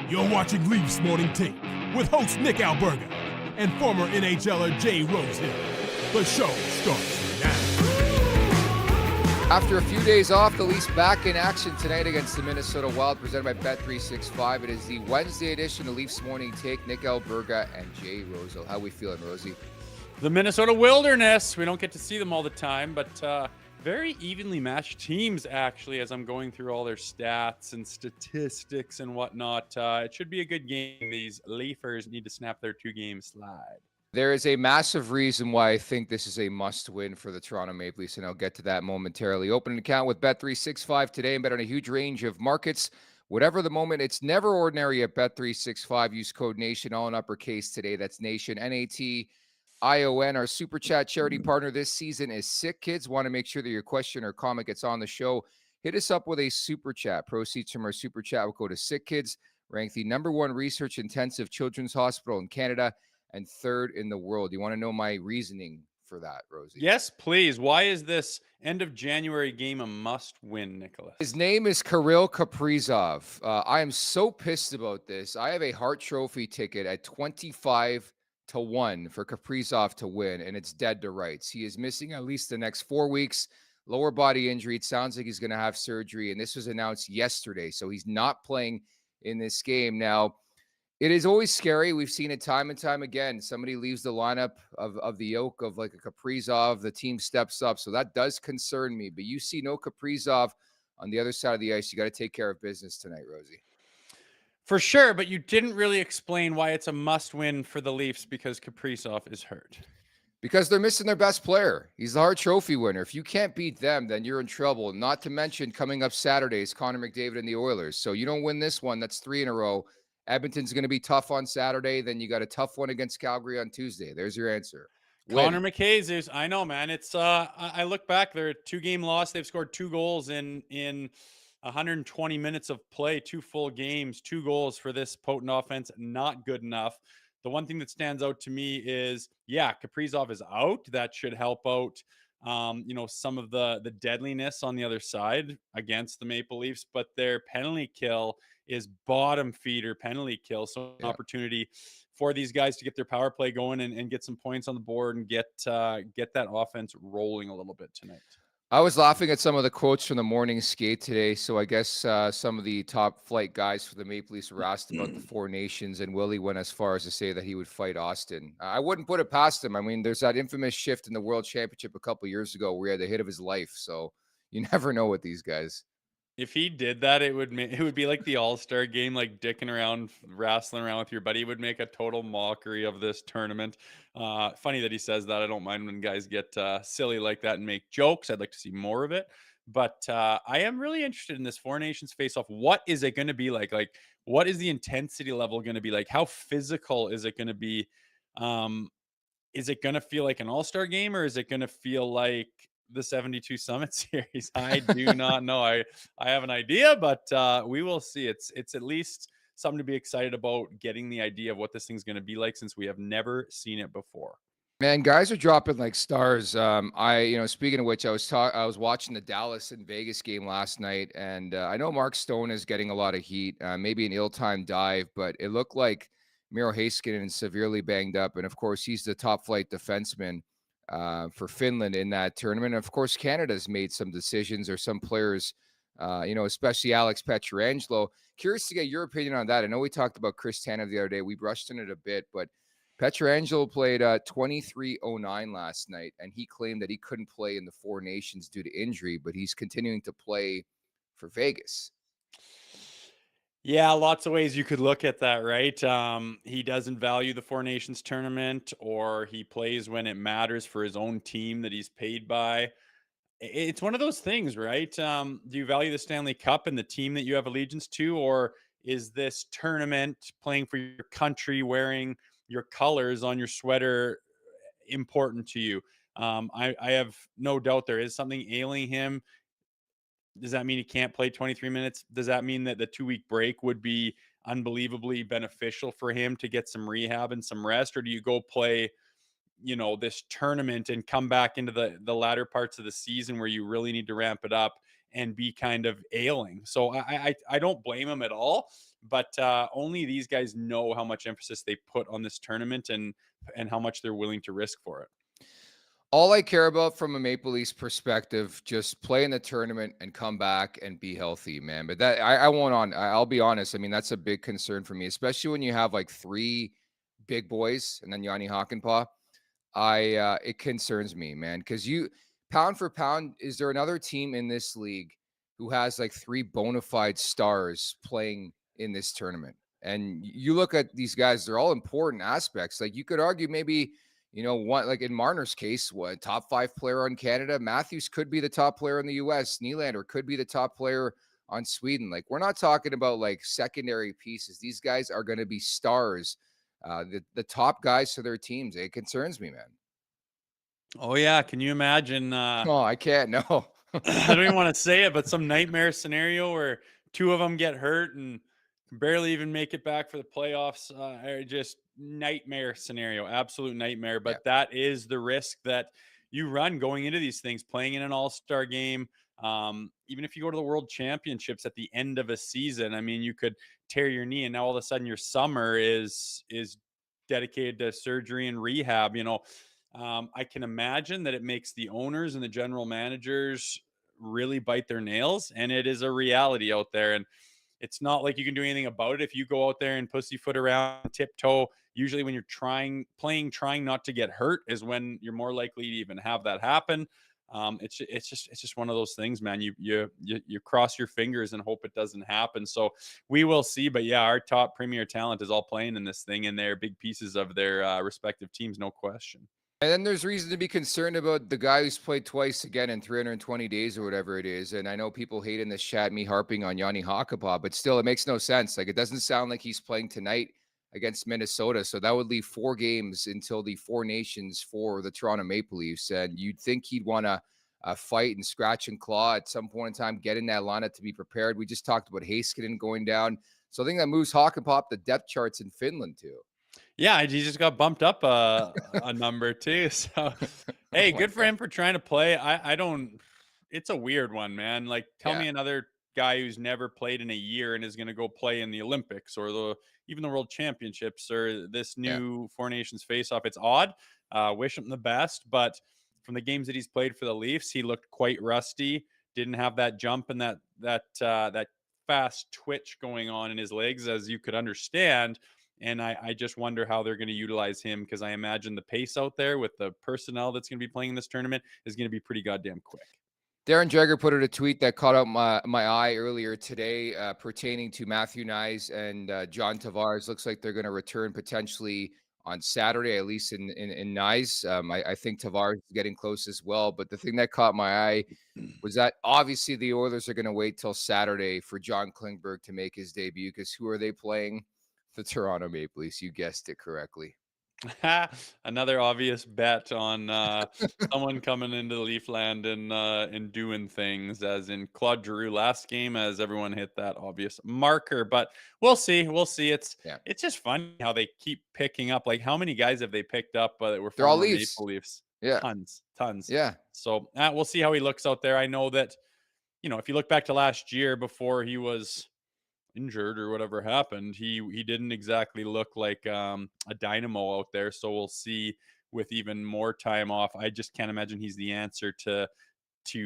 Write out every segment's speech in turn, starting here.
You're watching Leafs Morning Take with host Nick Alberga and former NHLer Jay Rosehill. The show starts now. After a few days off, the Leafs back in action tonight against the Minnesota Wild, presented by Bet365. It is the Wednesday edition of Leafs Morning Take. Nick Alberga and Jay Rosehill. How we feeling, Rosie? The Minnesota Wilderness. We don't get to see them all the time, but very evenly matched teams, actually, as I'm going through all their stats and statistics and whatnot. It should be a good game. These Leafers need to snap their two-game slide. There is a massive reason why I think this is a must-win for the Toronto Maple Leafs, and I'll get to that momentarily. Open an account with Bet365 today and bet on a huge range of markets. Whatever the moment, it's never ordinary at Bet365. Use code NATION, all in uppercase today. That's NATION, N-A-T ION. Our Super Chat charity partner this season is Sick Kids. Want to make sure that your question or comment gets on the show? Hit us up with a Super Chat. Proceeds from our Super Chat will go to Sick Kids, ranked the #1 research-intensive children's hospital in Canada and third in the world. You want to know my reasoning for that, Rosie? Yes, please. Why is this end of January game a must-win, Nicholas? His name is Kirill Kaprizov. I am so pissed about this. I have a Hart Trophy ticket at 25-1 for Kaprizov to win, and it's dead to rights. He is missing at least the next 4 weeks. Lower body injury. It sounds like he's going to have surgery, and this was announced yesterday, so he's not playing in this game. Now, it is always scary. We've seen it time and time again. Somebody leaves the lineup of the ilk of like a Kaprizov, the team steps up, so that does concern me. But you see no Kaprizov on the other side of the ice. You got to take care of business tonight, Rosie. For sure, but you didn't really explain why it's a must-win for the Leafs because Kaprizov is hurt. Because they're missing their best player. He's the Hart Trophy winner. If you can't beat them, then you're in trouble. Not to mention, coming up Saturday is Connor McDavid and the Oilers. So you don't win this one, that's 3 in a row. Edmonton's going to be tough on Saturday. Then you got a tough one against Calgary on Tuesday. There's your answer. Connor McDavid, I know, man. It's I look back, they're a 2-game loss. They've scored 2 goals in 120 minutes of play, 2 full games, 2 goals for this potent offense. Not good enough. The one thing that stands out to me is, Kaprizov is out. That should help out, some of the deadliness on the other side against the Maple Leafs, but their penalty kill is bottom feeder penalty kill. So an opportunity for these guys to get their power play going and get some points on the board and get that offense rolling a little bit tonight. I was laughing at some of the quotes from the morning skate today. So I guess some of the top flight guys for the Maple Leafs were asked about the Four Nations, and Willie went as far as to say that he would fight Austin. I wouldn't put it past him. I mean, there's that infamous shift in the World Championship a couple years ago where he had the hit of his life. So you never know with these guys. If he did that, it would be like the All-Star game, like dicking around, wrestling around with your buddy. It would make a total mockery of this tournament. Funny that he says that. I don't mind when guys get silly like that and make jokes. I'd like to see more of it. But I am really interested in this Four Nations face-off. What is it going to be like? Like, what is the intensity level going to be like? How physical is it going to be? Is it going to feel like an All-Star game, or is it going to feel like the 72 Summit Series? I do not know. I have an idea, but we will see. It's at least something to be excited about, getting the idea of what this thing's going to be like, since we have never seen it before. Man, guys are dropping like stars. Speaking of which, I was watching the Dallas and Vegas game last night, and I know Mark Stone is getting a lot of heat, maybe an ill-timed dive, but it looked like Miro Heiskanen is severely banged up, and of course, he's the top flight defenseman for Finland in that tournament. Of course, Canada's made some decisions, or some players, especially Alex Pietrangelo. Curious to get your opinion on that. I know we talked about Chris Tanev the other day. We brushed on it a bit, but Pietrangelo played 23:09 last night, and he claimed that he couldn't play in the Four Nations due to injury, but he's continuing to play for Vegas. Yeah, lots of ways you could look at that, right? He doesn't value the Four Nations tournament, or he plays when it matters for his own team that he's paid by. It's one of those things, right? Do you value the Stanley Cup and the team that you have allegiance to, or is this tournament, playing for your country, wearing your colors on your sweater, important to you? I have no doubt there is something ailing him. Does that mean he can't play 23 minutes? Does that mean that the 2-week break would be unbelievably beneficial for him to get some rehab and some rest? Or do you go play, this tournament and come back into the latter parts of the season where you really need to ramp it up and be kind of ailing? So I don't blame him at all, but only these guys know how much emphasis they put on this tournament and how much they're willing to risk for it. All I care about from a Maple Leafs perspective, just play in the tournament and come back and be healthy, man. But that I won't on. I'll be honest. I mean, that's a big concern for me, especially when you have like three big boys and then Yanni Hakanpää. It concerns me, man, because you pound for pound, is there another team in this league who has like three bona fide stars playing in this tournament? And you look at these guys, they're all important aspects. Like you could argue maybe, one like in Marner's case, what top 5 player on Canada, Matthews could be the top player in the US, Nylander could be the top player on Sweden. Like we're not talking about like secondary pieces. These guys are going to be stars, the top guys to their teams. It concerns me, man. Oh yeah, can you imagine? Oh, I can't. No. I don't even want to say it, but some nightmare scenario where two of them get hurt and can barely even make it back for the playoffs. Or just nightmare scenario, absolute nightmare. Yeah. But that is the risk that you run going into these things, playing in an all-star game. Even if you go to the World Championships at the end of a season, I mean, you could tear your knee, and now all of a sudden your summer is dedicated to surgery and rehab. I can imagine that it makes the owners and the general managers really bite their nails, and it is a reality out there. And it's not like you can do anything about it. If you go out there and pussyfoot around, tiptoe, usually when you're trying not to get hurt is when you're more likely to even have that happen. It's just one of those things, man. You cross your fingers and hope it doesn't happen. So we will see. But yeah, our top premier talent is all playing in this thing, and they're big pieces of their respective teams, no question. And then there's reason to be concerned about the guy who's played twice again in 320 days or whatever it is. And I know people hate in this chat me harping on Yanni Hakanpää, but still, it makes no sense. Like, it doesn't sound like he's playing tonight against Minnesota. So that would leave 4 games until the 4 nations for the Toronto Maple Leafs. And you'd think he'd want to fight and scratch and claw at some point in time, get in that lineup to be prepared. We just talked about Heiskanen going down. So I think that moves Hakanpää up the depth charts in Finland too. Yeah, he just got bumped up a number too. So, hey, good for him for trying to play. I don't. It's a weird one, man. Like, tell me another guy who's never played in a year and is going to go play in the Olympics or even the World Championships or this new Four Nations face-off. It's odd. Wish him the best, but from the games that he's played for the Leafs, he looked quite rusty. Didn't have that jump and that fast twitch going on in his legs, as you could understand. And I just wonder how they're going to utilize him, because I imagine the pace out there with the personnel that's going to be playing in this tournament is going to be pretty goddamn quick. Darren Dreger put out a tweet that caught out my eye earlier today pertaining to Matthew Nyes and John Tavares. Looks like they're going to return potentially on Saturday, at least in Nyes. I think Tavares is getting close as well. But the thing that caught my eye was that obviously the Oilers are going to wait till Saturday for John Klingberg to make his debut, because who are they playing? The Toronto Maple Leafs. You guessed it correctly. Another obvious bet on someone coming into Leafland and doing things, as in Claude Giroux last game, as everyone hit that obvious marker. But we'll see. It's just funny how they keep picking up. Like, how many guys have they picked up that were They're all former Leafs. Maple Leafs? Yeah, tons. Yeah. So we'll see how he looks out there. I know that, if you look back to last year before he was injured or whatever happened, he didn't exactly look like a dynamo out there. So we'll see with even more time off. I just can't imagine he's the answer to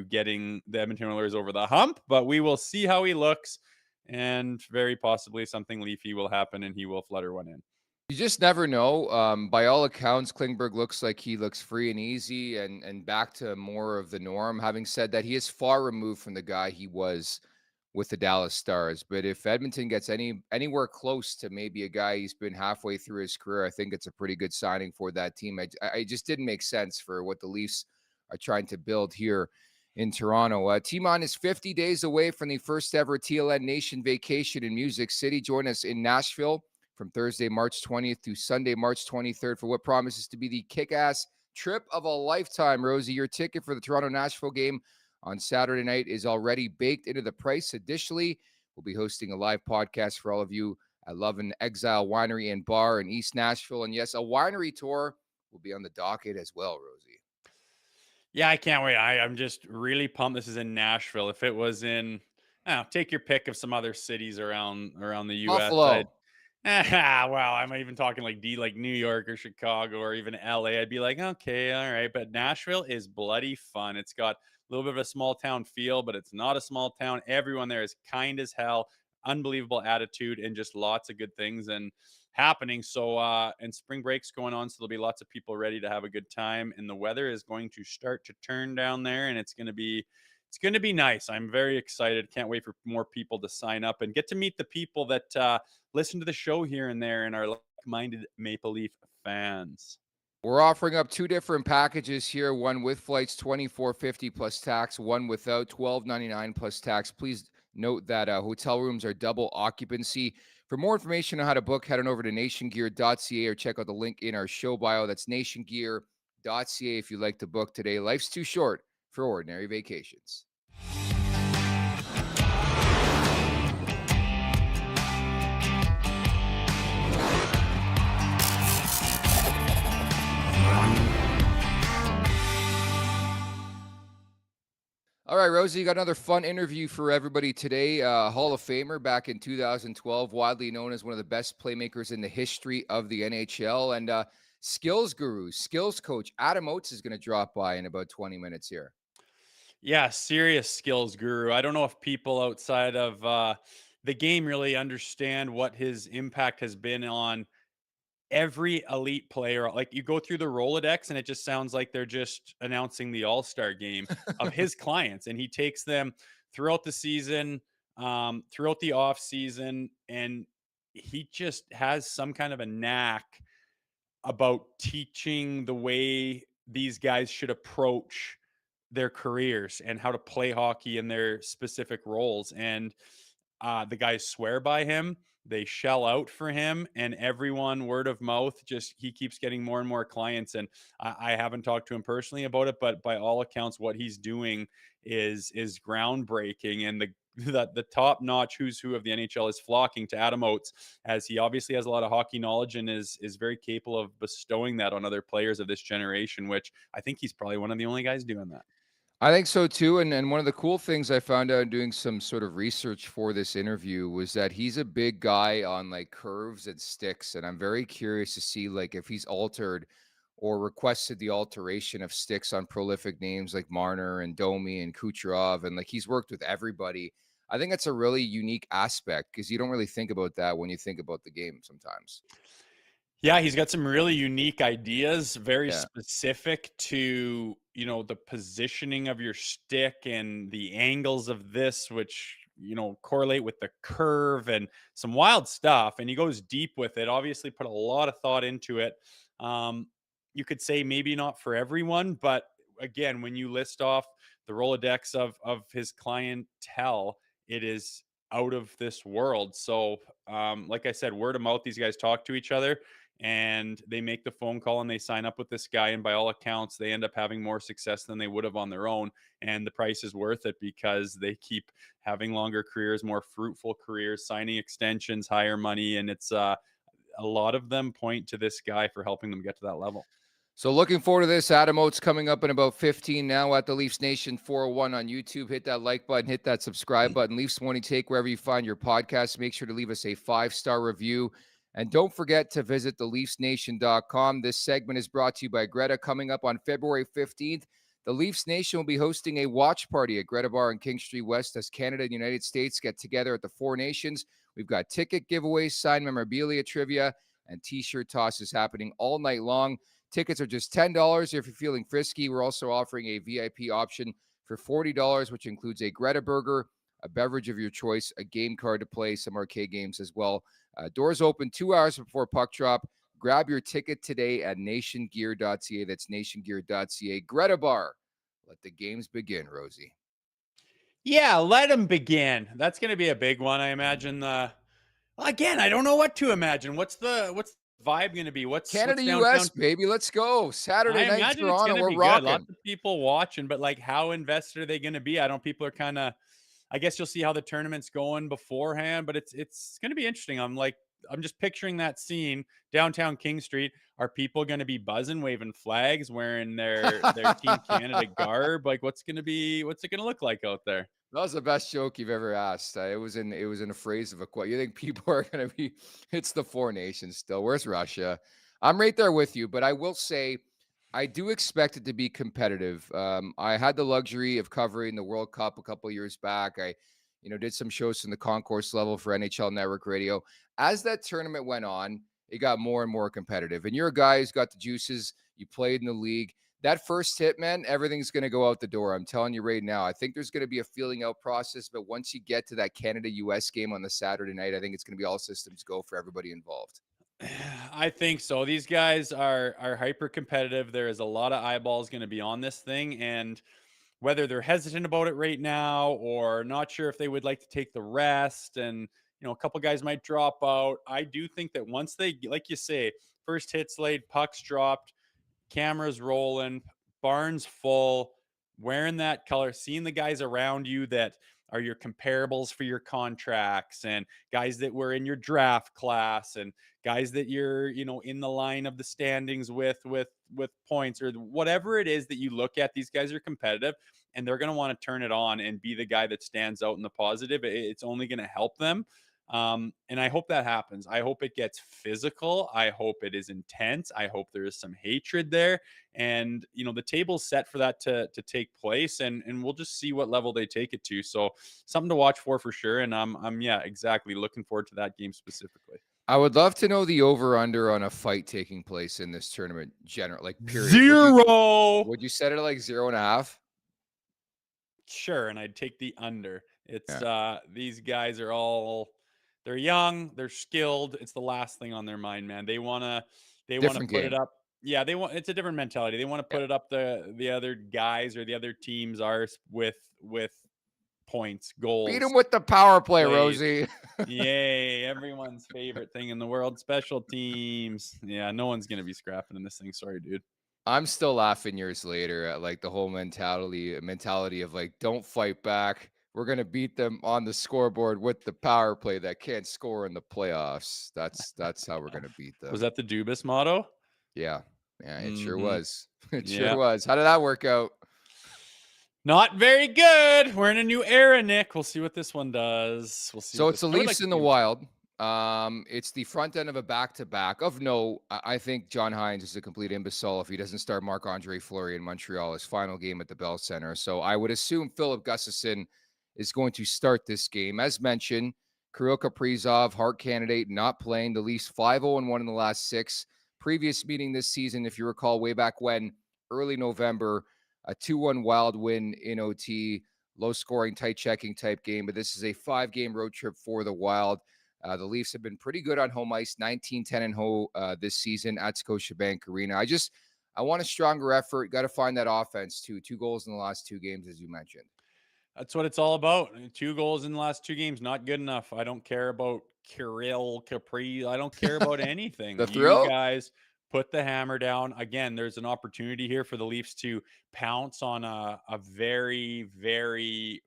getting the Edmonton Oilers over the hump, but we will see how he looks, and very possibly something Leafy will happen and he will flutter one in. You just never know. By all accounts, Klingberg looks like he looks free and easy and back to more of the norm. Having said that, he is far removed from the guy he was with the Dallas Stars. But if Edmonton gets anywhere close to maybe a guy he's been halfway through his career, I think it's a pretty good signing for that team. I just didn't make sense for what the Leafs are trying to build here in Toronto. T-Mon is 50 days away from the first ever TLN Nation vacation in Music City. Join us in Nashville from Thursday, March 20th to Sunday, March 23rd for what promises to be the kick-ass trip of a lifetime. Rosie, your ticket for the Toronto-Nashville game on Saturday night is already baked into the price. Additionally, we'll be hosting a live podcast for all of you at Love and Exile Winery and Bar in East Nashville. And yes, a winery tour will be on the docket as well, Rosie. Yeah, I can't wait. I'm just really pumped this is in Nashville. If it was in, take your pick of some other cities around the US. Buffalo. Well, I'm even talking like New York or Chicago or even LA. I'd be like, okay, all right. But Nashville is bloody fun. It's got a little bit of a small town feel, but it's not a small town. Everyone there is kind as hell, unbelievable attitude, and just lots of good things and happening. So and spring break's going on, so there'll be lots of people ready to have a good time. And the weather is going to start to turn down there, and it's going to be nice. I'm very excited. Can't wait for more people to sign up and get to meet the people that listen to the show here and there and are like-minded Maple Leaf fans. We're offering up 2 different packages here. One with flights, $24.50 plus tax. One without, $12.99 plus tax. Please note that hotel rooms are double occupancy. For more information on how to book, head on over to nationgear.ca or check out the link in our show bio. That's nationgear.ca if you'd like to book today. Life's too short for ordinary vacations. All right, Rosie, you got another fun interview for everybody today. Hall of Famer back in 2012, widely known as one of the best playmakers in the history of the NHL. And skills guru, skills coach, Adam Oates is going to drop by in about 20 minutes here. Yeah, serious skills guru. I don't know if people outside of the game really understand what his impact has been on every elite player. Like, you go through the Rolodex and it just sounds like they're just announcing the All-Star game of his clients. And he takes them throughout the season, throughout the off season, and he just has some kind of a knack about teaching the way these guys should approach their careers and how to play hockey in their specific roles. And the guys swear by him. They shell out for him, and everyone, word of mouth, just he keeps getting more and more clients. And I haven't talked to him personally about it, but by all accounts, what he's doing is groundbreaking. And the top notch who's who of the NHL is flocking to Adam Oates, as he obviously has a lot of hockey knowledge and is very capable of bestowing that on other players of this generation. Which I think he's probably one of the only guys doing that. I think so too. And one of the cool things I found out doing some sort of research for this interview was that he's a big guy on like curves and sticks. And I'm very curious to see like if he's altered or requested the alteration of sticks on prolific names like Marner and Domi and Kucherov. And like he's worked with everybody. I think that's a really unique aspect because you don't really think about that when you think about the game sometimes. Yeah, he's got some really unique ideas, very Yeah. specific to, the positioning of your stick and the angles of this, which, correlate with the curve and some wild stuff. And he goes deep with it, obviously put a lot of thought into it. Um, you could say maybe not for everyone, but again, when you list off the Rolodex of his clientele, it is out of this world. So, like I said, word of mouth, these guys talk to each other and they make the phone call and they sign up with this guy. And by all accounts, they end up having more success than they would have on their own. And the price is worth it because they keep having longer careers, more fruitful careers, signing extensions, higher money. And it's a lot of them point to this guy for helping them get to that level. So looking forward to this. Adam Oates coming up in about 15 now at the Leafs Nation 401 on YouTube. Hit that like button, hit that subscribe button. Leafs Morning Take, wherever you find your podcast. Make sure to leave us a 5-star review. And don't forget to visit theleafsnation.com. This segment is brought to you by Greta. Coming up on February 15th, the Leafs Nation will be hosting a watch party at Greta Bar on King Street West as Canada and the United States get together at the Four Nations. We've got ticket giveaways, signed memorabilia trivia, and T-shirt tosses happening all night long. Tickets are just $10 if you're feeling frisky. We're also offering a VIP option for $40, which includes a Greta burger, a beverage of your choice, a game card to play, some arcade games as well. Doors open 2 hours before puck drop. Grab your ticket today at nationgear.ca. That's nationgear.ca. Greta Bar. Let the games begin, Rosie. Yeah, let them begin. That's going to be a big one, I imagine. Again, I don't know what to imagine. What's the vibe going to be? What's Canada, downtown? US, baby. Let's go. Saturday I night, imagine it's Toronto. going to We're be rocking. good. Lots of people watching, but like, how invested are they going to be? I don't. People are kind of. I guess you'll see how the tournament's going beforehand, but it's going to be interesting. I'm just picturing that scene downtown King Street. Are people going to be buzzing, waving flags, wearing their Team Canada garb? Like, what's it going to look like out there? That was the best joke you've ever asked. It was in a phrase of a quote. You think people are going to be? It's the Four Nations still. Where's Russia? I'm right there with you, but I will say I do expect it to be competitive. I had the luxury of covering the World Cup a couple years back. I, did some shows in the concourse level for NHL Network Radio. As that tournament went on, it got more and more competitive. And you're a guy who's got the juices. You played in the league. That first hit, man, everything's going to go out the door. I'm telling you right now. I think there's going to be a feeling out process, but once you get to that Canada-US game on the Saturday night, I think it's going to be all systems go for everybody involved. I think so. These guys are hyper competitive. There is a lot of eyeballs going to be on this thing, and whether they're hesitant about it right now or not sure if they would like to take the rest, and a couple guys might drop out. I do think that once they, like you say, first hits laid, pucks dropped, cameras rolling, barns full, wearing that color, seeing the guys around you that are your comparables for your contracts, and guys that were in your draft class, and guys that you're in the line of the standings with points, or whatever it is that you look at. These guys are competitive, and they're going to want to turn it on and be the guy that stands out in the positive. It's only going to help them. And I hope that happens. I hope it gets physical. I hope it is intense. I hope there is some hatred there. And, the table's set for that to take place, and we'll just see what level they take it to. So something to watch for sure. And I'm exactly looking forward to that game specifically. I would love to know the over-under on a fight taking place in this tournament, period. 0. Would you set it at 0.5? Sure, and I'd take the under. It's these guys are they're young, they're skilled. It's the last thing on their mind, man. They want to put it up. Yeah, it's a different mentality. They want to put it up the other guys or the other teams are with points, goals. Beat them with the power play, Rosie. Yay, everyone's favorite thing in the world, special teams. Yeah, no one's going to be scrapping in this thing. Sorry, dude. I'm still laughing years later at the whole mentality of don't fight back. We're going to beat them on the scoreboard with the power play that can't score in the playoffs. That's how we're going to beat them. Was that the Dubas motto? Yeah. Yeah, it sure was. It sure was. How did that work out? Not very good. We're in a new era, Nick. We'll see what this one does. We'll see. So it's the Leafs in the Wild. It's the front end of a back-to-back. I think John Hines is a complete imbecile if he doesn't start Marc-Andre Fleury in Montreal, his final game at the Bell Center. So I would assume Philip Gustafsson is going to start this game. As mentioned, Kirill Kaprizov, Hart candidate, not playing. The Leafs 5-0-1 in the last 6. Previous meeting this season, if you recall, way back when, early November, a 2-1 Wild win in OT, low-scoring, tight-checking type game. But this is a 5-game road trip for the Wild. The Leafs have been pretty good on home ice, 19-10-0 this season at Scotiabank Arena. I want a stronger effort. Got to find that offense too. 2 goals in the last 2 games, as you mentioned. That's what it's all about. 2 goals in the last 2 games, not good enough. I don't care about Kirill Kaprizov. I don't care about anything. The thrill? You guys put the hammer down. Again, there's an opportunity here for the Leafs to pounce on a very, very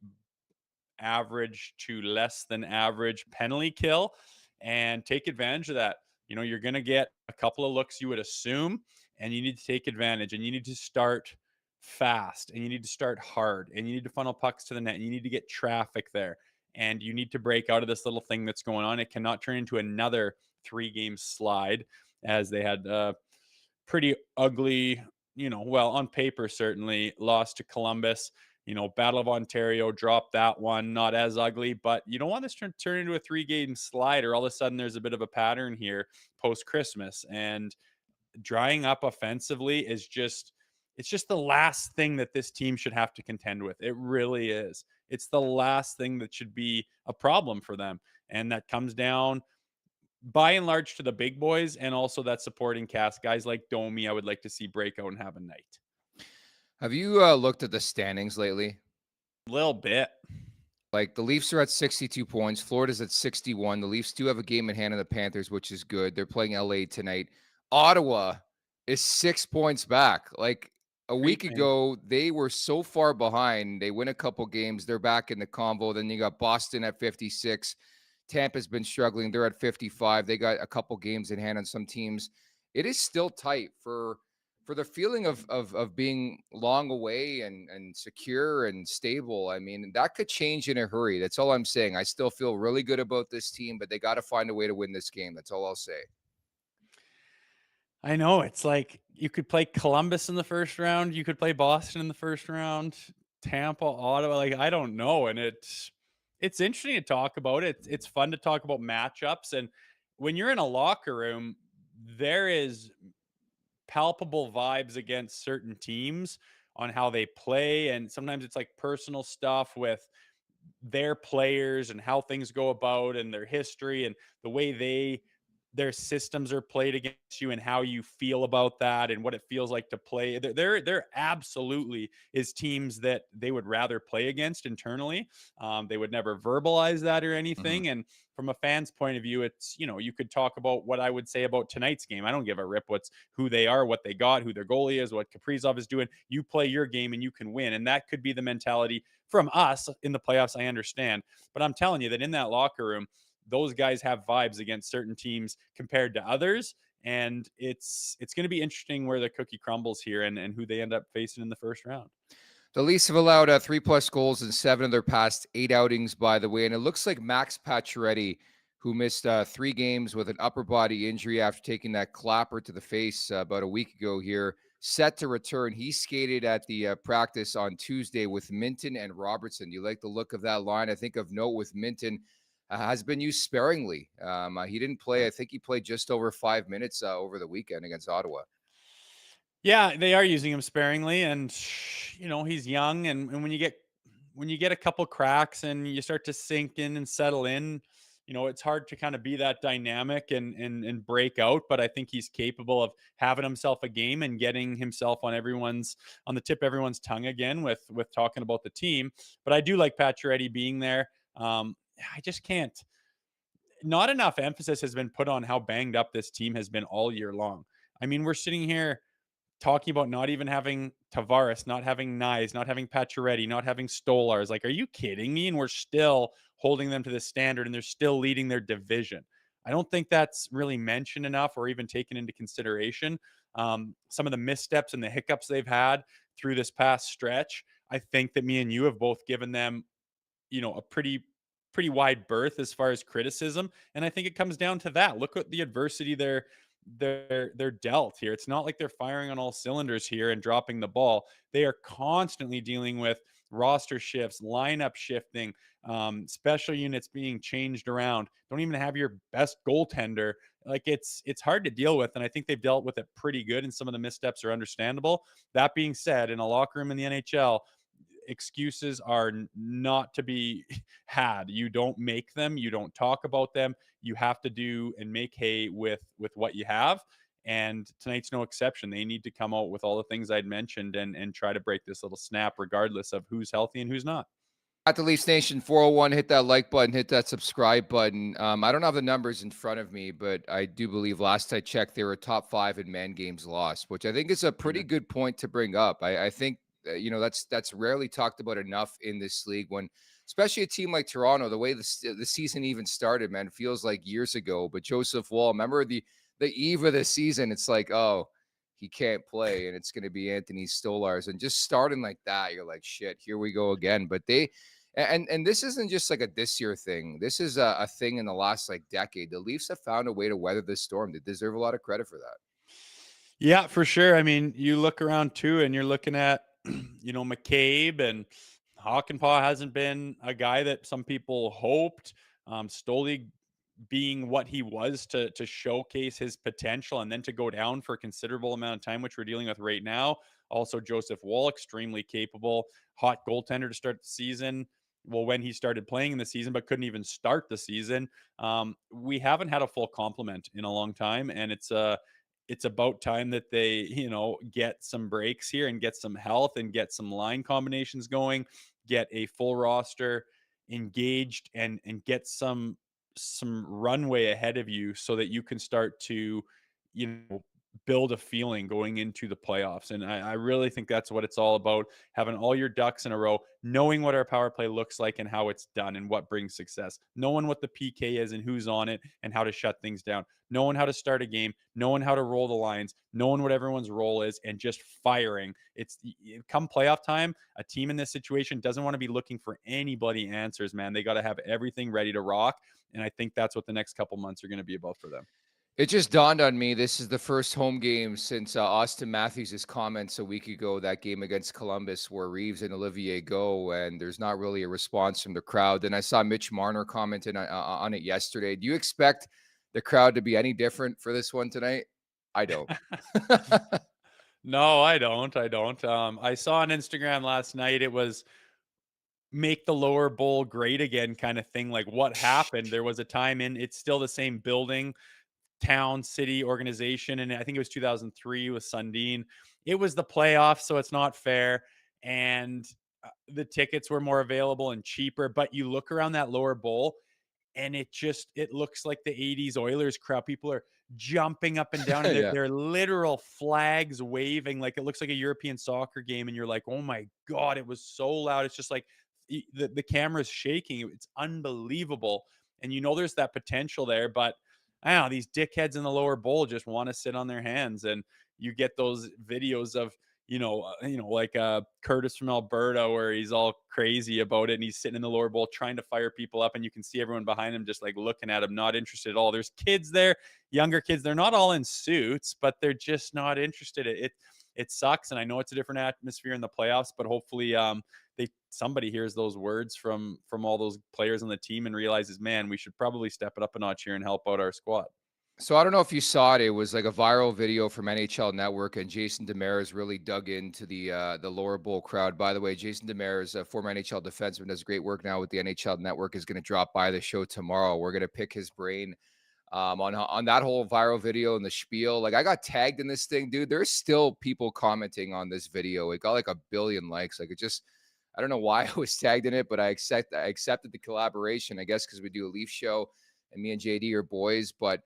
average to less than average penalty kill and take advantage of that. You're going to get a couple of looks, you would assume, and you need to take advantage, and you need to start fast, and you need to start hard, and you need to funnel pucks to the net, and you need to get traffic there, and you need to break out of this little thing that's going on. It cannot turn into another 3-game slide, as they had pretty ugly, on paper certainly, loss to Columbus. Battle of Ontario dropped that one, not as ugly, but you don't want this to turn into a 3-game slide, or all of a sudden there's a bit of a pattern here post-Christmas. And drying up offensively is it's just the last thing that this team should have to contend with. It really is. It's the last thing that should be a problem for them. And that comes down by and large to the big boys, and also that supporting cast. Guys like Domi, I would like to see break out and have a night. Have you looked at the standings lately? A little bit. The Leafs are at 62 points. Florida's at 61. The Leafs do have a game in hand on the Panthers, which is good. They're playing LA tonight. Ottawa is 6 points back. A week ago, they were so far behind. They win a couple games. They're back in the convo. Then you got Boston at 56. Tampa's been struggling. They're at 55. They got a couple games in hand on some teams. It is still tight for for the feeling of being long away and secure and stable. I mean, that could change in a hurry. That's all I'm saying. I still feel really good about this team, but they got to find a way to win this game. That's all I'll say. I know, it's like you could play Columbus in the first round, you could play Boston in the first round, Tampa, Ottawa, like, I don't know, and it's interesting to talk about. It's fun to talk about matchups, and when you're in a locker room, there is palpable vibes against certain teams on how they play, and sometimes it's like personal stuff with their players and how things go about and their history and the way their systems are played against you and how you feel about that and what it feels like to play. There absolutely is teams that they would rather play against internally. They would never verbalize that or Mhm. anything. And from a fan's point of view, it's, you could talk about what I would say about tonight's game. I don't give a rip who they are, what they got, who their goalie is, what Kaprizov is doing. You play your game and you can win. And that could be the mentality from us in the playoffs. I understand. But I'm telling you that in that locker room, those guys have vibes against certain teams compared to others. And it's going to be interesting where the cookie crumbles here and who they end up facing in the first round. The Leafs have allowed 3+ goals in 7 of their past 8 outings, by the way. And it looks like Max Pacioretty, who missed 3 games with an upper body injury after taking that clapper to the face about a week ago here, set to return. He skated at the practice on Tuesday with Minton and Robertson. You like the look of that line? I think of note with Minton has been used sparingly. He didn't play. I think he played just over 5 minutes over the weekend against Ottawa. Yeah, they are using him sparingly, and he's young, and when you get a couple cracks and you start to sink in and settle in, it's hard to kind of be that dynamic and break out. But I think he's capable of having himself a game and getting himself on the tip of everyone's tongue again with talking about the team. But I do like Pacioretty being there. I just can't. Not enough emphasis has been put on how banged up this team has been all year long. I mean, we're sitting here talking about not even having Tavares, not having Nyes, not having Pacioretty, not having Stolars. Like, are you kidding me? And we're still holding them to this standard, and they're still leading their division. I don't think that's really mentioned enough or even taken into consideration. Some of the missteps and the hiccups they've had through this past stretch. I think that me and you have both given them, a pretty wide berth as far as criticism, and I think it comes down to that. Look at the adversity they're dealt here. It's not like they're firing on all cylinders here and dropping the ball. They are constantly dealing with roster shifts, lineup shifting, special units being changed around. Don't even have your best goaltender. Like, it's hard to deal with, and I think they've dealt with it pretty good, and some of the missteps are understandable. That being said, in a locker room in the NHL, excuses are not to be had. You don't make them, you don't talk about them. You have to do and make hay with what you have. And tonight's no exception. They need to come out with all the things I'd mentioned and try to break this little snap, regardless of who's healthy and who's not. At the Leafs Nation 401, hit that like button, hit that subscribe button. I don't have the numbers in front of me, but I do believe last I checked, they were top 5 in man games lost, which I think is a pretty good point to bring up. I think that's rarely talked about enough in this league, when especially a team like Toronto, the way the season even started, man, it feels like years ago. But Joseph Wall, remember the eve of the season, it's like, oh, he can't play, and it's going to be Anthony Stolars, and just starting like that, you're like, shit, here we go again. But and this isn't just like a this year thing. This is a thing in the last like decade. The Leafs have found a way to weather this storm. They deserve a lot of credit for that. Yeah, for sure. I mean, you look around too, and you're looking at, McCabe, and Hockenpah hasn't been a guy that some people hoped. Stoli being what he was to showcase his potential, and then to go down for a considerable amount of time, which we're dealing with right now. Also, Joseph Wall, extremely capable, hot goaltender to start the season. Well, when he started playing in the season, but couldn't even start the season. We haven't had a full complement in a long time, and it's about time that they, get some breaks here and get some health and get some line combinations going, get a full roster engaged, and get some runway ahead of you so that you can start to, build a feeling going into the playoffs. And I really think that's what it's all about, having all your ducks in a row, knowing what our power play looks like and how it's done and what brings success, knowing what the PK is and who's on it and how to shut things down, knowing how to start a game, knowing how to roll the lines, knowing what everyone's role is, and just firing. It's come playoff time, a team in this situation doesn't want to be looking for anybody answers, man. They got to have everything ready to rock. And I think that's what the next couple months are going to be about for them. It just dawned on me, this is the first home game since Austin Matthews' comments a week ago, that game against Columbus where Reeves and Olivier go, and there's not really a response from the crowd. And I saw Mitch Marner commenting on it yesterday. Do you expect the crowd to be any different for this one tonight? I don't. No, I don't. I saw on Instagram last night, it was make the lower bowl great again kind of thing. Like, what happened? There was a time it's still the same building, town, city, organization, and I think it was 2003 with Sundin. It was the playoffs, so it's not fair, and the tickets were more available and cheaper. But you look around that lower bowl, and it looks like the 80s Oilers crowd. People are jumping up and down, and Yeah. they're literal flags waving, like it looks like a European soccer game. And you're like, oh my God, it was so loud. It's just like the camera's shaking. It's unbelievable. And there's that potential there, but I don't know, these dickheads in the lower bowl just want to sit on their hands. And you get those videos of, like Curtis from Alberta, where he's all crazy about it, and he's sitting in the lower bowl trying to fire people up, and you can see everyone behind him just like looking at him, not interested at all. There's kids there, younger kids. They're not all in suits, but they're just not interested. It sucks, and I know it's a different atmosphere in the playoffs, but hopefully somebody hears those words from all those players on the team and realizes, man, we should probably step it up a notch here and help out our squad. So I don't know if you saw it. It was like a viral video from NHL Network, and Jason Demers really dug into the lower bowl crowd. By the way, Jason Demers, a former NHL defenseman, does great work now with the NHL Network, is going to drop by the show tomorrow. We're going to pick his brain on that whole viral video and the spiel. Like, I got tagged in this thing, dude. There's still people commenting on this video. It got like 1 billion likes. Like, I don't know why I was tagged in it, but I accepted the collaboration, I guess, because we do a Leaf show and me and JD are boys. But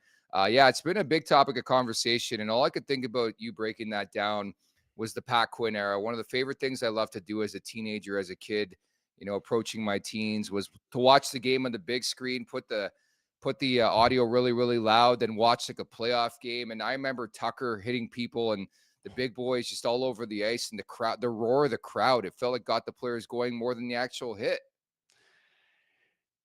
yeah, it's been a big topic of conversation. And all I could think about you breaking that down was the Pat Quinn era. One of the favorite things I loved to do as a teenager, as a kid, approaching my teens, was to watch the game on the big screen, put the audio really, really loud, then watch like a playoff game. And I remember Tucker hitting people and the big boys just all over the ice, and the roar of the crowd. It felt like got the players going more than the actual hit.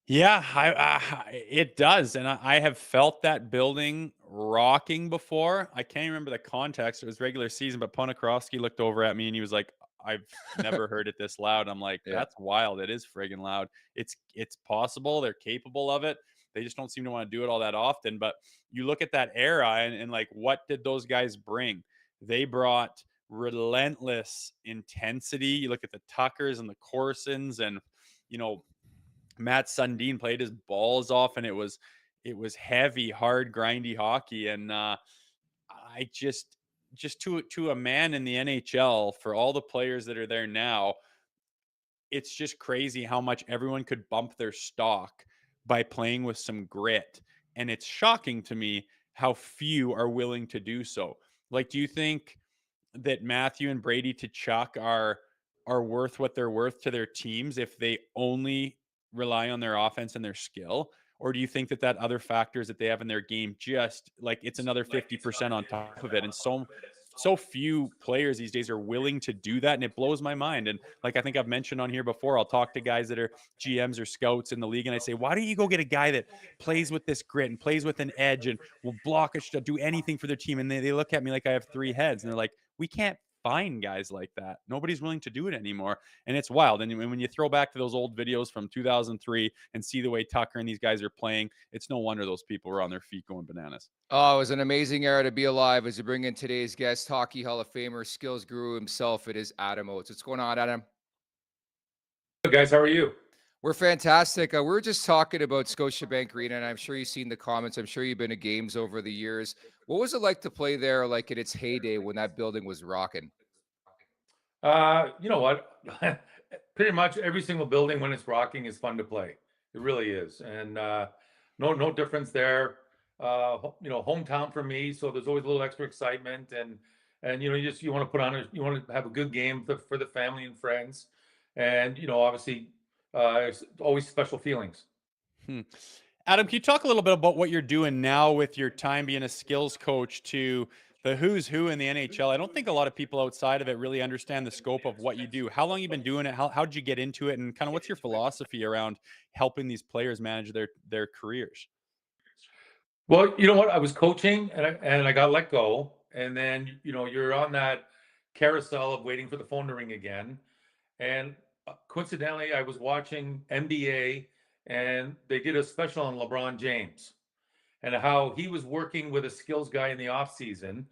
Yeah, it does. And I have felt that building rocking before. I can't remember the context. It was regular season, but Ponikarovsky looked over at me and he was like, I've never heard it this loud. I'm like, Yeah. that's wild. It is friggin' loud. It's possible. They're capable of it. They just don't seem to want to do it all that often. But you look at that era and like, what did those guys bring? They brought relentless intensity. You look at the Tuckers and the Corsons, and, Matt Sundin played his balls off, and it was heavy, hard, grindy hockey. And I just to a man in the NHL, for all the players that are there now, it's just crazy how much everyone could bump their stock by playing with some grit. And it's shocking to me how few are willing to do so. Like, do you think that Matthew and Brady Tkachuk are worth what they're worth to their teams if they only rely on their offense and their skill? Or do you think that other factors that they have in their game, just like it's another 50% on top of it? And so few players these days are willing to do that, and it blows my mind. And like I think I've mentioned on here before, I'll talk to guys that are GMs or scouts in the league, and I say, why don't you go get a guy that plays with this grit and plays with an edge and will block it, do anything for their team? And they look at me like I have three heads, and they're like, we can't find guys like that. Nobody's willing to do it anymore. And it's wild. And when you throw back to those old videos from 2003 and see the way Tucker and these guys are playing, it's no wonder those people were on their feet going bananas. Oh, it was an amazing era to be alive. As we bring in today's guest, Hockey Hall of Famer, skills guru himself, it is Adam Oates. What's going on, Adam? Hey guys, how are you? We're fantastic. We were just talking about Scotiabank Arena, and I'm sure you've seen the comments. I'm sure you've been to games over the years. What was it like to play there, like in its heyday when that building was rocking? You know what? Pretty much every single building when it's rocking is fun to play. It really is, and no difference there. hometown for me. So there's always a little extra excitement, and you want to put on you want to have a good game for the family and friends, and obviously, it's always special feelings. Hmm. Adam, can you talk a little bit about what you're doing now with your time being a skills coach to the who's who in the NHL? I don't think a lot of people outside of it really understand the scope of what you do. How long you been doing it? How did you get into it? And kind of what's your philosophy around helping these players manage their careers? Well, you know what? I was coaching and I got let go. And then, you're on that carousel of waiting for the phone to ring again. And coincidentally, I was watching NBA and they did a special on LeBron James and how he was working with a skills guy in the off season.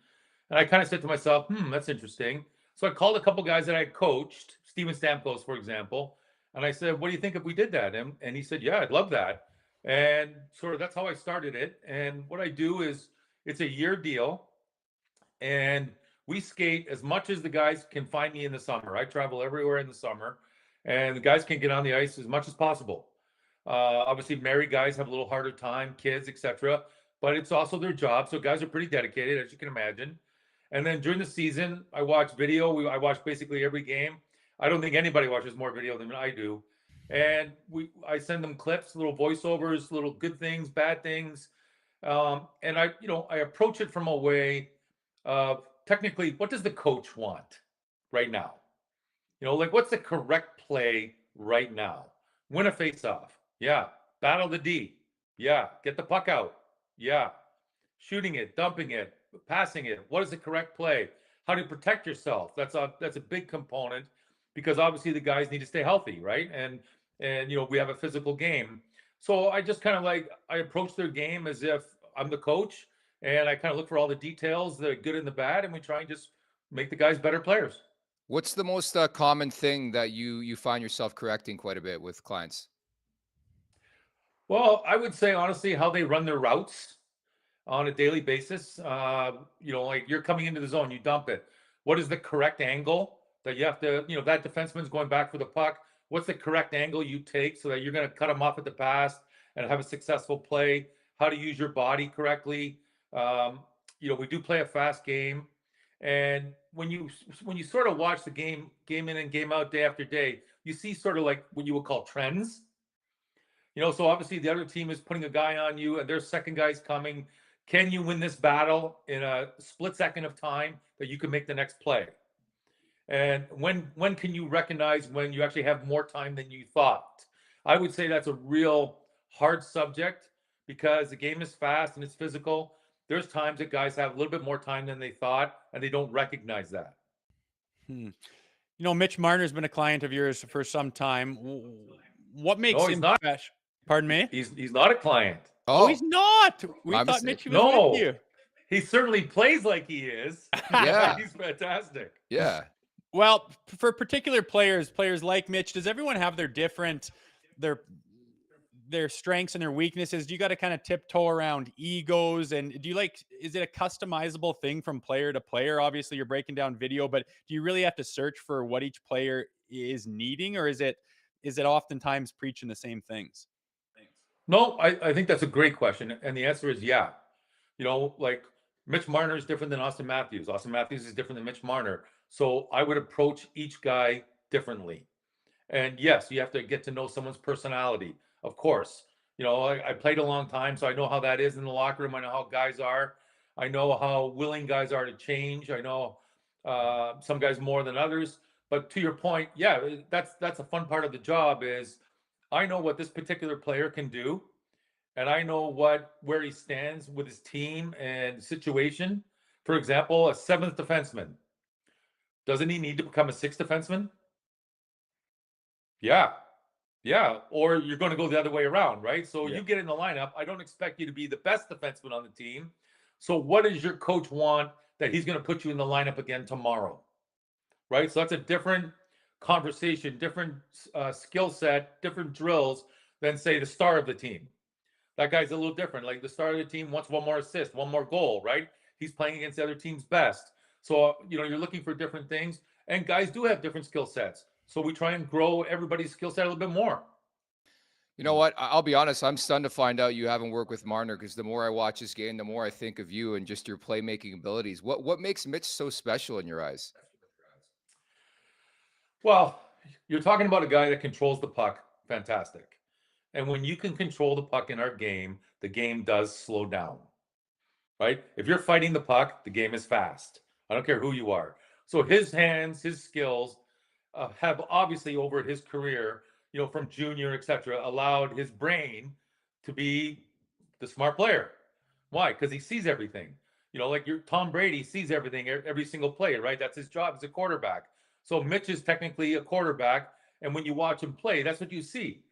And I kind of said to myself, that's interesting. So I called a couple guys that I coached, Steven Stamkos, for example. And I said, what do you think if we did that? And he said, yeah, I'd love that. And sort of that's how I started it. And what I do is it's a year deal. And we skate as much as the guys can find me in the summer. I travel everywhere in the summer, and the guys can get on the ice as much as possible. Obviously, married guys have a little harder time, kids, etc. But it's also their job, so guys are pretty dedicated, as you can imagine. And then during the season, I watch video. I watch basically every game. I don't think anybody watches more video than I do. And I send them clips, little voiceovers, little good things, bad things, and I approach it from a way of technically, what does the coach want right now? Like what's the correct play right now? Win a face-off. Yeah. Battle the D. Yeah. Get the puck out. Yeah. Shooting it, dumping it, passing it. What is the correct play? How do you protect yourself? That's a big component because obviously the guys need to stay healthy, right? And we have a physical game. So I just kind of I approach their game as if I'm the coach, and I kind of look for all the details, the good and the bad, and we try and just make the guys better players. What's the most common thing that you find yourself correcting quite a bit with clients? Well, I would say honestly how they run their routes on a daily basis. Like you're coming into the zone, you dump it. What is the correct angle that you have to, that defenseman's going back for the puck. What's the correct angle you take so that you're going to cut them off at the pass and have a successful play? How to use your body correctly. We do play a fast game. And when you sort of watch the game in and game out day after day, you see sort of like what you would call trends. So obviously the other team is putting a guy on you and their second guy's coming. Can you win this battle in a split second of time that you can make the next play? And when can you recognize when you actually have more time than you thought? I would say that's a real hard subject because the game is fast and it's physical. There's times that guys have a little bit more time than they thought, and they don't recognize that. Mitch Marner has been a client of yours for some time. What makes him special? Pardon me? He's not a client. Oh, he's not. We thought Mitch was with you. He certainly plays like he is. Yeah. He's fantastic. Yeah. Well, for particular players like Mitch, does everyone have their different their strengths and their weaknesses? Do you got to kind of tiptoe around egos? And is it a customizable thing from player to player? Obviously you're breaking down video, but do you really have to search for what each player is needing, or is it oftentimes preaching the same things? No, I think that's a great question. And the answer is yeah. Like Mitch Marner is different than Austin Matthews. Austin Matthews is different than Mitch Marner. So I would approach each guy differently. And yes, you have to get to know someone's personality. Of course, I played a long time, so I know how that is in the locker room. I know how guys are. I know how willing guys are to change. I know some guys more than others. But to your point, yeah, that's a fun part of the job is I know what this particular player can do, and I know where he stands with his team and situation. For example, a seventh defenseman. Doesn't he need to become a sixth defenseman? Yeah. Or you're going to go the other way around, right? So you get in the lineup. I don't expect you to be the best defenseman on the team. So what does your coach want that he's going to put you in the lineup again tomorrow? Right? So that's a different conversation, different skill set, different drills than say the star of the team. That guy's a little different. Like the star of the team wants one more assist, one more goal, right? He's playing against the other team's best. So, you're looking for different things, and guys do have different skill sets. So we try and grow everybody's skill set a little bit more. You know what? I'll be honest. I'm stunned to find out you haven't worked with Marner, because the more I watch this game, the more I think of you and just your playmaking abilities. What makes Mitch so special in your eyes? Well, you're talking about a guy that controls the puck. Fantastic. And when you can control the puck in our game, the game does slow down, right? If you're fighting the puck, the game is fast. I don't care who you are. So his hands, his skills have obviously over his career, from junior, etc., allowed his brain to be the smart player. Why? Because he sees everything. Like your Tom Brady sees everything, every single play, right? That's his job as a quarterback. So Mitch is technically a quarterback, and when you watch him play, that's what you see.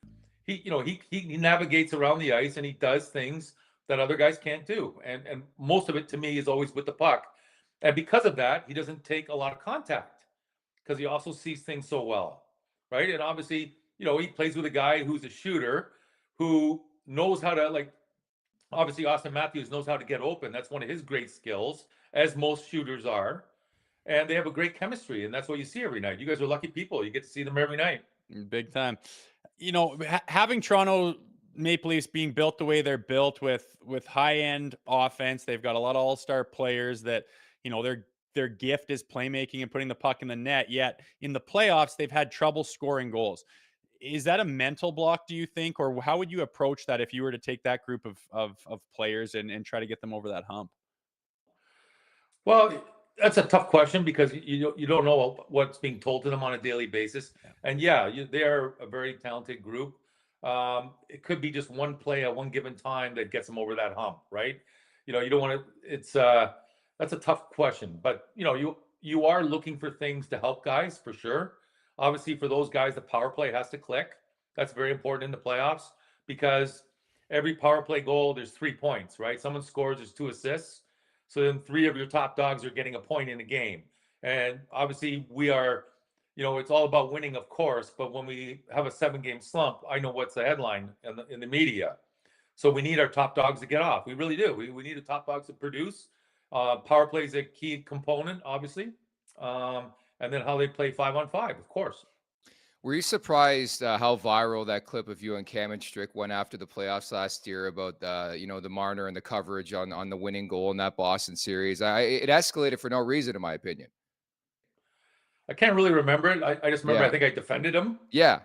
He navigates around the ice and he does things that other guys can't do, and most of it to me is always with the puck, and because of that, he doesn't take a lot of contact because he also sees things so well, right? And obviously, he plays with a guy who's a shooter who knows how to obviously Austin Matthews knows how to get open. That's one of his great skills, as most shooters are. And they have a great chemistry, and that's what you see every night. You guys are lucky people. You get to see them every night. Big time. Having Toronto Maple Leafs being built the way they're built with high-end offense, they've got a lot of all-star players that, their gift is playmaking and putting the puck in the net. Yet in the playoffs, they've had trouble scoring goals. Is that a mental block, do you think, or how would you approach that if you were to take that group of players and try to get them over that hump? Well, that's a tough question because you don't know what's being told to them on a daily basis. And they are a very talented group. It could be just one play at one given time that gets them over that hump, right? You don't want to. That's a tough question, but you are looking for things to help guys for sure. Obviously, for those guys, the power play has to click. That's very important in the playoffs because every power play goal, there's 3 points, right? Someone scores, there's 2 assists. So then 3 of your top dogs are getting a point in the game. And obviously we are, it's all about winning, of course. But when we have a 7-game slump, I know what's the headline in the media. So we need our top dogs to get off. We really do. We need the top dogs to produce. Power play is a key component, obviously. And then how they play 5-on-5, of course. Were you surprised how viral that clip of you and Cam and Strick went after the playoffs last year about the Marner and the coverage on the winning goal in that Boston series? It escalated for no reason, in my opinion. I can't really remember it. I just remember Yeah. I think I defended him. Yeah.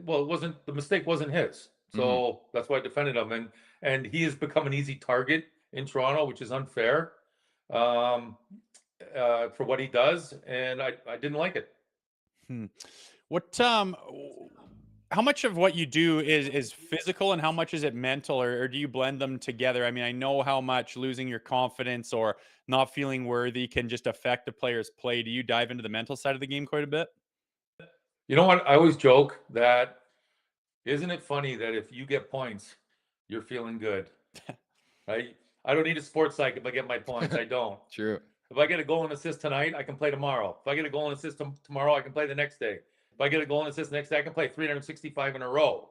Well, the mistake wasn't his, so that's why I defended him. And he has become an easy target in Toronto, which is unfair for what he does, and I didn't like it. How much of what you do is physical and how much is it mental, or do you blend them together? I mean, I know how much losing your confidence or not feeling worthy can just affect a player's play. Do you dive into the mental side of the game quite a bit? You know what? I always joke that, isn't it funny that if you get points, you're feeling good, right? I don't need a sports psych if I get my points. I don't. True. If I get a goal and assist tonight, I can play tomorrow. If I get a goal and assist tomorrow, I can play the next day. If I get a goal and assist the next day, I can play 365 in a row,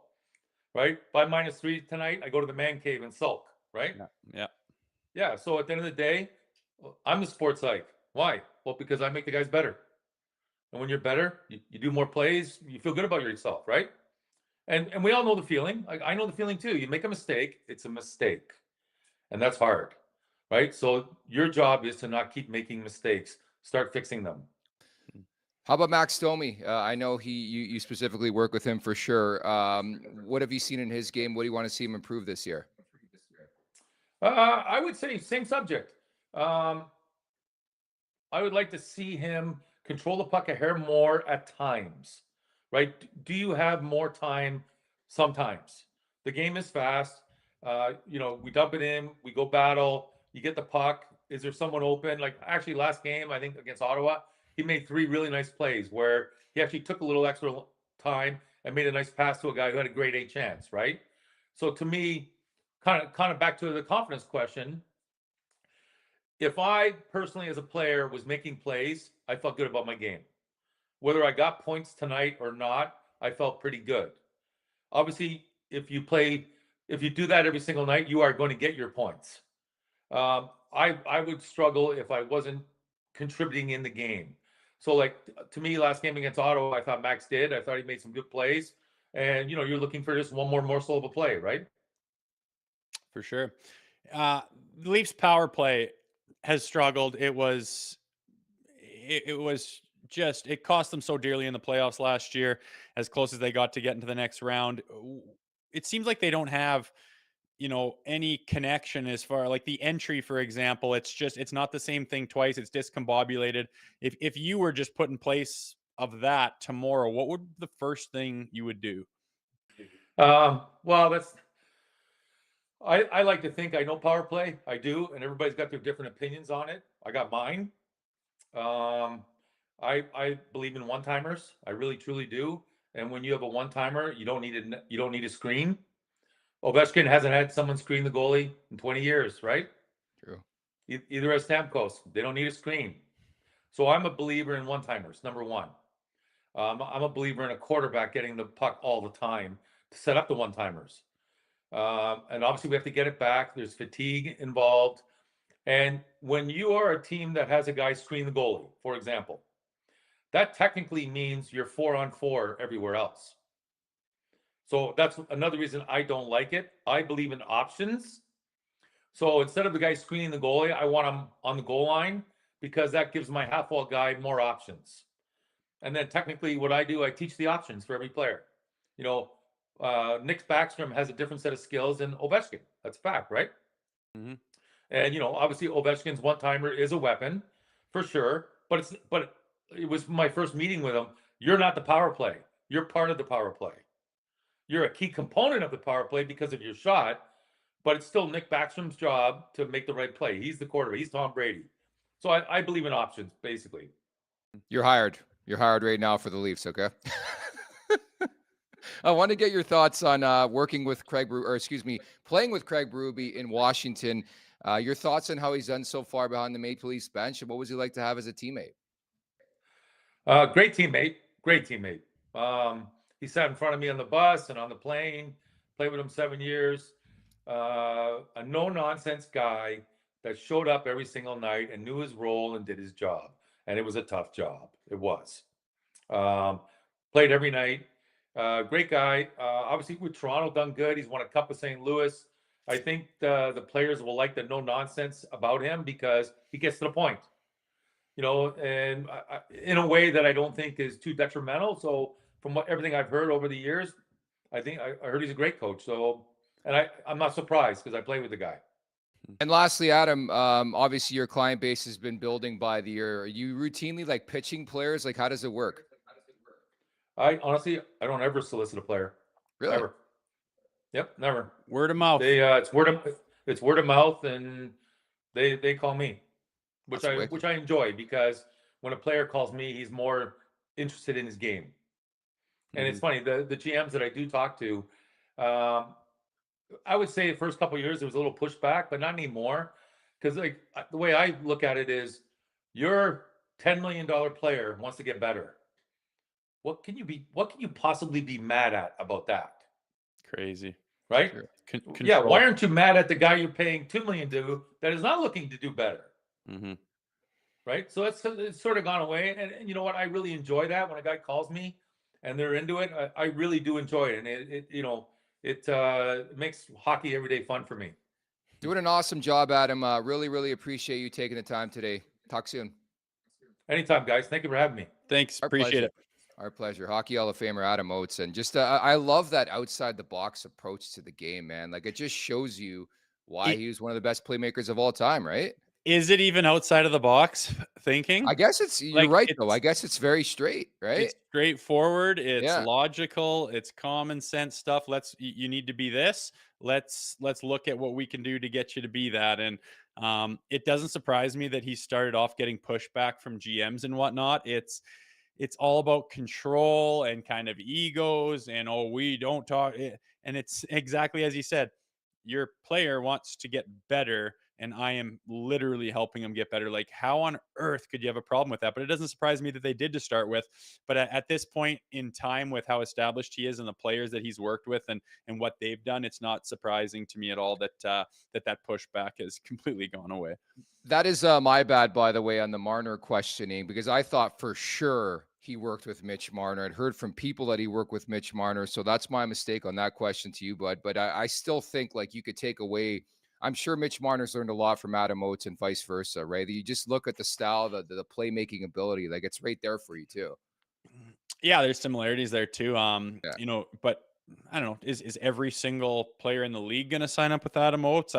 right? If I'm -3 tonight, I go to the man cave and sulk, right? Yeah. So at the end of the day, I'm the sports psych. Why? Well, because I make the guys better. And when you're better, you do more plays, you feel good about yourself, right? And we all know the feeling. I know the feeling too. You make a mistake, it's a mistake. And that's hard, right? So your job is to not keep making mistakes. Start fixing them. How about Max Domi? I know you specifically work with him for sure. What have you seen in his game? What do you want to see him improve this year? I would say same subject. I would like to see him control the puck a hair more at times, right? Do you have more time? Sometimes the game is fast. We dump it in, we go battle, you get the puck. Is there someone open? Like actually last game, I think against Ottawa, he made 3 really nice plays where he actually took a little extra time and made a nice pass to a guy who had a grade A chance, right? So to me, kind of back to the confidence question, if I personally as a player was making plays, I felt good about my game. Whether I got points tonight or not, I felt pretty good. Obviously, if you do that every single night, you are going to get your points. I would struggle if I wasn't contributing in the game. So to me, last game against Ottawa, I thought Max did. I thought he made some good plays. and you're looking for just one more morsel of a play, right? For sure. The Leafs power play has struggled. It was just, it cost them so dearly in the playoffs last year, as close as they got to get into the next round. It seems like they don't have, any connection as far like the entry, for example. It's not the same thing twice. It's discombobulated. If you were just put in place of that tomorrow, what would the first thing you would do? Well, I like to think I know power play. I do, and everybody's got their different opinions on it. I got mine. Um, I believe in one timers. I really truly do. And when you have a one timer, you don't need a screen. Ovechkin hasn't had someone screen the goalie in 20 years, right? True. Either as Stamkos, they don't need a screen. So I'm a believer in one timers. Number one, I'm a believer in a quarterback getting the puck all the time to set up the one timers. And obviously we have to get it back. There's fatigue involved. And when you are a team that has a guy screen the goalie, for example, that technically means you're 4-on-4 everywhere else. So that's another reason I don't like it. I believe in options. So instead of the guy screening the goalie, I want him on the goal line, because that gives my half-wall guy more options. And then technically what I do, I teach the options for every player. Nick Backstrom has a different set of skills than Ovechkin. That's a fact, right? Mm-hmm. And obviously Ovechkin's one-timer is a weapon for sure. But it was my first meeting with him. You're not the power play. You're part of the power play. You're a key component of the power play because of your shot, but it's still Nick Backstrom's job to make the right play. He's the quarterback. He's Tom Brady. So I believe in options, basically. You're hired. You're hired right now for the Leafs, okay? I want to get your thoughts on playing with Craig Berube in Washington. Your thoughts on how he's done so far behind the Maple Leafs bench, and what was he like to have as a teammate? Great teammate. Great teammate. He sat in front of me on the bus and on the plane. Played with him 7 years. A no-nonsense guy that showed up every single night and knew his role and did his job. And it was a tough job. It was. Played every night. Great guy. Obviously, with Toronto, done good. He's won a cup with St. Louis. I think the players will like the no-nonsense about him because he gets to the point. And in a way that I don't think is too detrimental. So from everything I've heard over the years, I think I heard he's a great coach. So, and I'm not surprised because I play with the guy. And lastly, Adam, obviously your client base has been building by the year. Are you routinely like pitching players? Like, how does it work? I honestly don't ever solicit a player. Really? Never. Yep, never. Word of mouth. It's word of mouth, and they call me, which I enjoy, because when a player calls me, he's more interested in his game. And it's funny, the GMs that I do talk to, I would say the first couple of years there was a little pushback, but not anymore. Because like the way I look at it is, your $10 million player wants to get better. What can you possibly be mad at about that? Crazy, right? Yeah. Why aren't you mad at the guy you're paying $2 million to that is not looking to do better? Mm-hmm. Right. So it's sort of gone away. And you know what? I really enjoy that when a guy calls me and they're into it. I really do enjoy it. And it makes hockey every day fun for me. Doing an awesome job, Adam. Really, really appreciate you taking the time today. Talk soon. Anytime, guys. Thank you for having me. Thanks. Our Appreciate pleasure. it. Our pleasure. Hockey Hall of Famer Adam Oates. And just, I love that outside the box approach to the game, man. Like, it just shows you why he was one of the best playmakers of all time, right? Is it even outside of the box thinking? I guess you're right, though. I guess it's very straight, right? It's straightforward. It's logical. It's common sense stuff. You need to be this. Let's look at what we can do to get you to be that. And it doesn't surprise me that he started off getting pushback from GMs and whatnot. It's all about control and kind of egos and, we don't talk. And it's exactly as he said, your player wants to get better and I am literally helping him get better. Like, how on earth could you have a problem with that? But it doesn't surprise me that they did to start with. But at this point in time, with how established he is and the players that he's worked with and what they've done, it's not surprising to me at all that pushback has completely gone away. That is my bad, by the way, on the Marner questioning, because I thought for sure he worked with Mitch Marner. I'd heard from people that he worked with Mitch Marner. So that's my mistake on that question to you, bud. But I still think like you could take away, I'm sure Mitch Marner's learned a lot from Adam Oates and vice versa, right? You just look at the style, the playmaking ability, like it's right there for you too. Yeah, there's similarities there too. Yeah. But I don't know, is every single player in the league going to sign up with Adam Oates?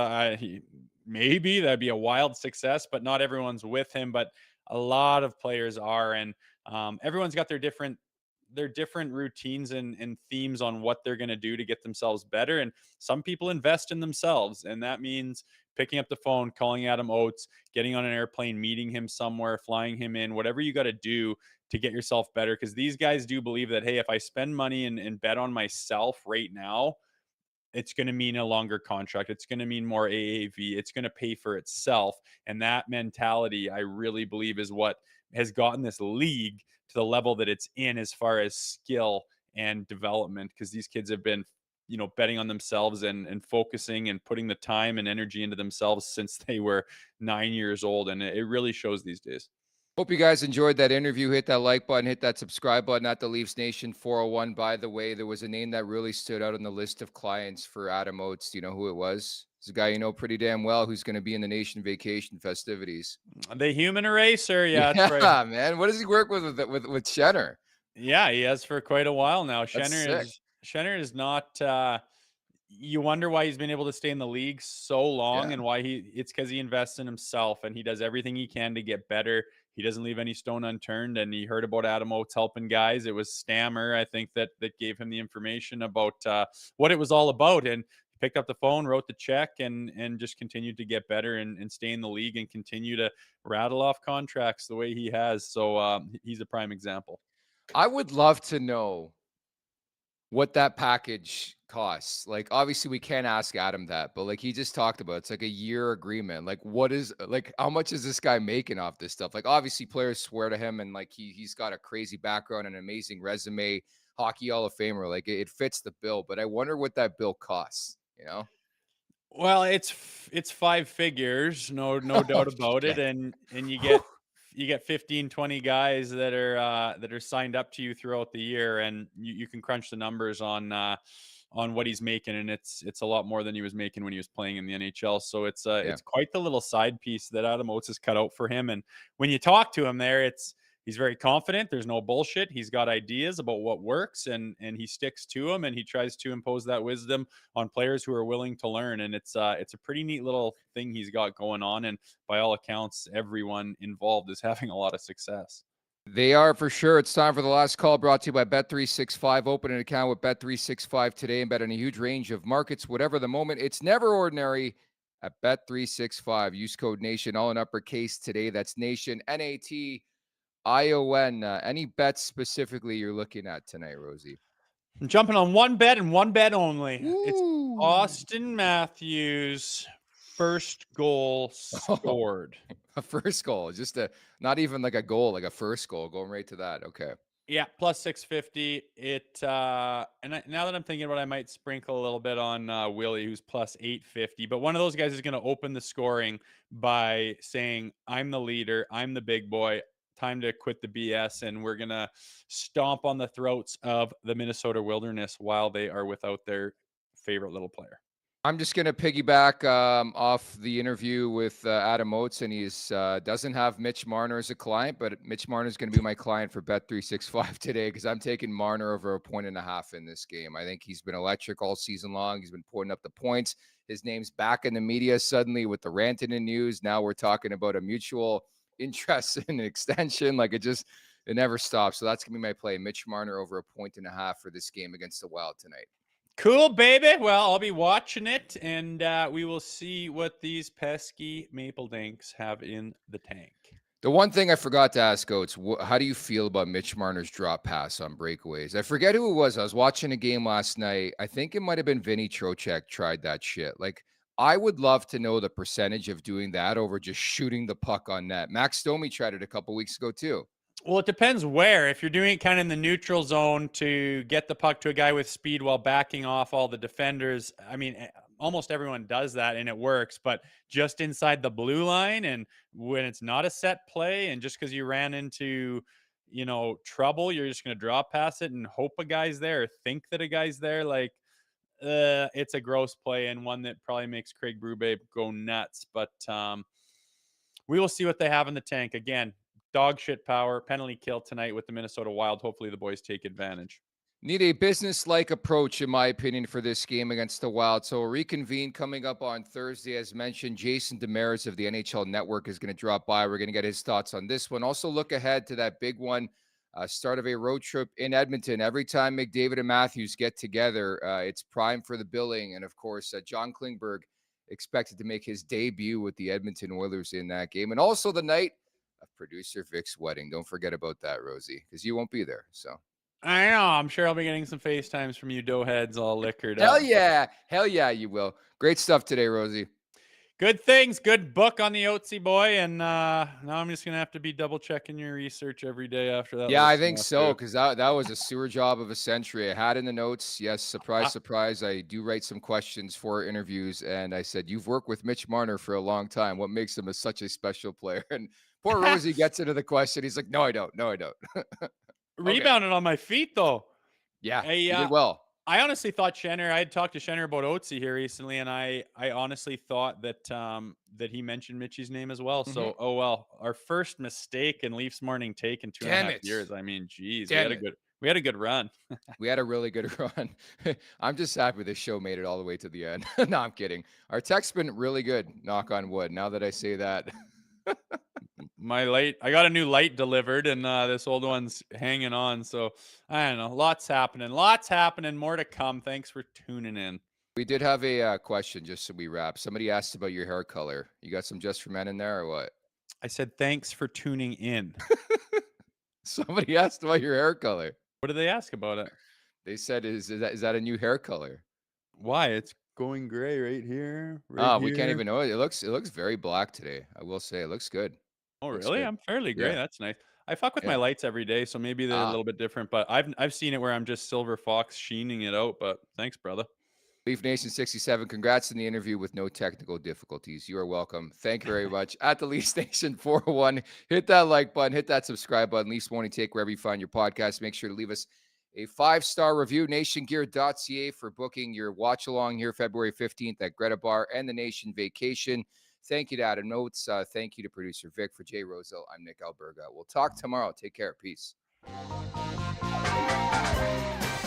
Maybe that'd be a wild success, but not everyone's with him. But a lot of players are, and everyone's got their different routines and themes on what they're going to do to get themselves better. And some people invest in themselves, and that means picking up the phone, calling Adam Oates, getting on an airplane, meeting him somewhere, flying him in, whatever you got to do to get yourself better. Because these guys do believe that, hey, if I spend money and bet on myself right now, it's going to mean a longer contract. It's going to mean more AAV. It's going to pay for itself. And that mentality, I really believe, is what has gotten this league to the level that it's in as far as skill and development, because these kids have been, betting on themselves and focusing and putting the time and energy into themselves since they were 9 years old. And it really shows these days. Hope you guys enjoyed that interview. Hit that like button, hit that subscribe button at the Leafs Nation 401. By the way, there was a name that really stood out on the list of clients for Adam Oates. Do you know who it was? It's a guy you know pretty damn well who's going to be in the Nation vacation festivities. The human eraser. Yeah, yeah, that's right. Man. What does he work with Schenner? Yeah, he has for quite a while now. That's Schenner is not you wonder why he's been able to stay in the league so long, and why it's because he invests in himself and he does everything he can to get better. He doesn't leave any stone unturned. And he heard about Adam Oates helping guys. It was Stammer, I think, that gave him the information about what it was all about. And he picked up the phone, wrote the check, and just continued to get better and stay in the league and continue to rattle off contracts the way he has. So he's a prime example. I would love to know what that package costs. Like, obviously we can't ask Adam that, but like he just talked about, it's like a year agreement. Like, how much is this guy making off this stuff? Like, obviously players swear to him, and like he's got a crazy background and an amazing resume, hockey Hall of Famer. Like it fits the bill, but I wonder what that bill costs, Well, it's 5 figures, no doubt about it. And you get 15, 20 guys that are signed up to you throughout the year, and you can crunch the numbers on what he's making, and it's a lot more than he was making when he was playing in the NHL. So it's quite the little side piece that Adam Oates has cut out for him. And when you talk to him there, he's very confident. There's no bullshit. He's got ideas about what works, and he sticks to them, and he tries to impose that wisdom on players who are willing to learn. And it's a pretty neat little thing he's got going on. And by all accounts, everyone involved is having a lot of success. They are, for sure. It's time for the last call, brought to you by Bet365. Open an account with Bet365 today and bet on a huge range of markets, whatever the moment. It's never ordinary at Bet365. Use code NATION, all in uppercase today. That's NATION, NATION. Any bets specifically you're looking at tonight, Rosie? I'm jumping on one bet and one bet only. Ooh. It's Austin Matthews' first goal scored. A first goal, not even like a goal, like a first goal, going right to that. Okay. Yeah, plus 650. Now that I'm thinking about it, I might sprinkle a little bit on Willie, who's plus 850. But one of those guys is going to open the scoring by saying, "I'm the leader. I'm the big boy. Time to quit the BS, and we're going to stomp on the throats of the Minnesota Wilderness while they are without their favorite little player." I'm just going to piggyback off the interview with Adam Oates, and he's doesn't have Mitch Marner as a client, but Mitch Marner is going to be my client for Bet365 today, because I'm taking Marner over 1.5 in this game. I think he's been electric all season long. He's been putting up the points. His name's back in the media suddenly with the Rantanen news. Now we're talking about a mutual interest in an extension. Like it never stops. So that's going to be my play. Mitch Marner over 1.5 for this game against the Wild tonight. Cool, baby. Well, I'll be watching it, and we will see what these pesky Maple Dinks have in the tank. The one thing I forgot to ask, Oates, how do you feel about Mitch Marner's drop pass on breakaways? I forget who it was. I was watching a game last night. I think it might have been Vinny Trocheck tried that shit. Like, I would love to know the percentage of doing that over just shooting the puck on net. Max Domi tried it a couple weeks ago too. Well, it depends where. If you're doing it kind of in the neutral zone to get the puck to a guy with speed while backing off all the defenders, I mean, almost everyone does that and it works. But just inside the blue line, and when it's not a set play, and just because you ran into, trouble, you're just going to draw past it and hope a guy's there, or think that a guy's there. Like, it's a gross play and one that probably makes Craig Berube go nuts. But we will see what they have in the tank. Again, dog shit power, penalty kill tonight with the Minnesota Wild. Hopefully the boys take advantage. Need a business-like approach, in my opinion, for this game against the Wild. So we'll reconvene coming up on Thursday. As mentioned, Jason Demers of the NHL Network is going to drop by. We're going to get his thoughts on this one. Also look ahead to that big one, start of a road trip in Edmonton. Every time McDavid and Matthews get together, it's prime for the billing. And, of course, John Klingberg expected to make his debut with the Edmonton Oilers in that game. And also the night of producer Vic's wedding. Don't forget about that, Rosie, because you won't be there, so. I know. I'm sure I'll be getting some FaceTimes from you doughheads all liquored Hell up. yeah. Hell yeah, you will. Great stuff today, Rosie. Good things. Good book on the Oatsy boy. And now I'm just going to have to be double checking your research every day after that. Yeah, I think so, because that was a sewer job of a century. I had in the notes. Yes, surprise, surprise. I do write some questions for interviews. And I said, you've worked with Mitch Marner for a long time. What makes him such a special player? And poor Rosie gets into the question. He's like, no, I don't. No, I don't. Rebounded on my feet, though. Yeah, you did well. I honestly thought Schenner, I had talked to Schenner about Oatsy here recently, and I honestly thought that that he mentioned Mitchie's name as well. So, oh well, our first mistake in Leafs Morning Take in 2.5 years. I mean, geez, we had a good run. We had a really good run. I'm just happy this show made it all the way to the end. No, I'm kidding. Our tech's been really good, knock on wood, now that I say that. I got a new light delivered, and this old one's hanging on. So I don't know. Lots happening. More to come. Thanks for tuning in. We did have a question just so we wrap. Somebody asked about your hair color. You got some Just for Men in there or what? I said, thanks for tuning in. Somebody asked about your hair color. What did they ask about it? They said, is that a new hair color? Why? It's going gray right here. We can't even know it. It looks very black today. I will say it looks good. Oh, really? I'm fairly gray. Yeah. That's nice. I fuck with my lights every day, so maybe they're a little bit different. But I've seen it where I'm just Silver Fox sheening it out. But thanks, brother. Leaf Nation 67, congrats on the interview with no technical difficulties. You are welcome. Thank you very much. At the Leafs Nation 401, hit that like button, hit that subscribe button. Leafs Morning Take wherever you find your podcast. Make sure to leave us a 5-star review. NationGear.ca for booking your watch along here February 15th at Greta Bar and the Nation Vacation. Thank you to Adam Oates. Thank you to producer Vic. For Jay Rosehill, I'm Nick Alberga. We'll talk tomorrow. Take care. Peace.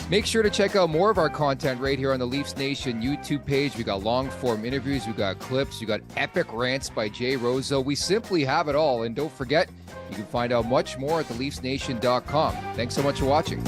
Make sure to check out more of our content right here on the Leafs Nation YouTube page. We got long-form interviews. We got clips. We got epic rants by Jay Rosehill. We simply have it all. And don't forget, you can find out much more at theleafsnation.com. Thanks so much for watching.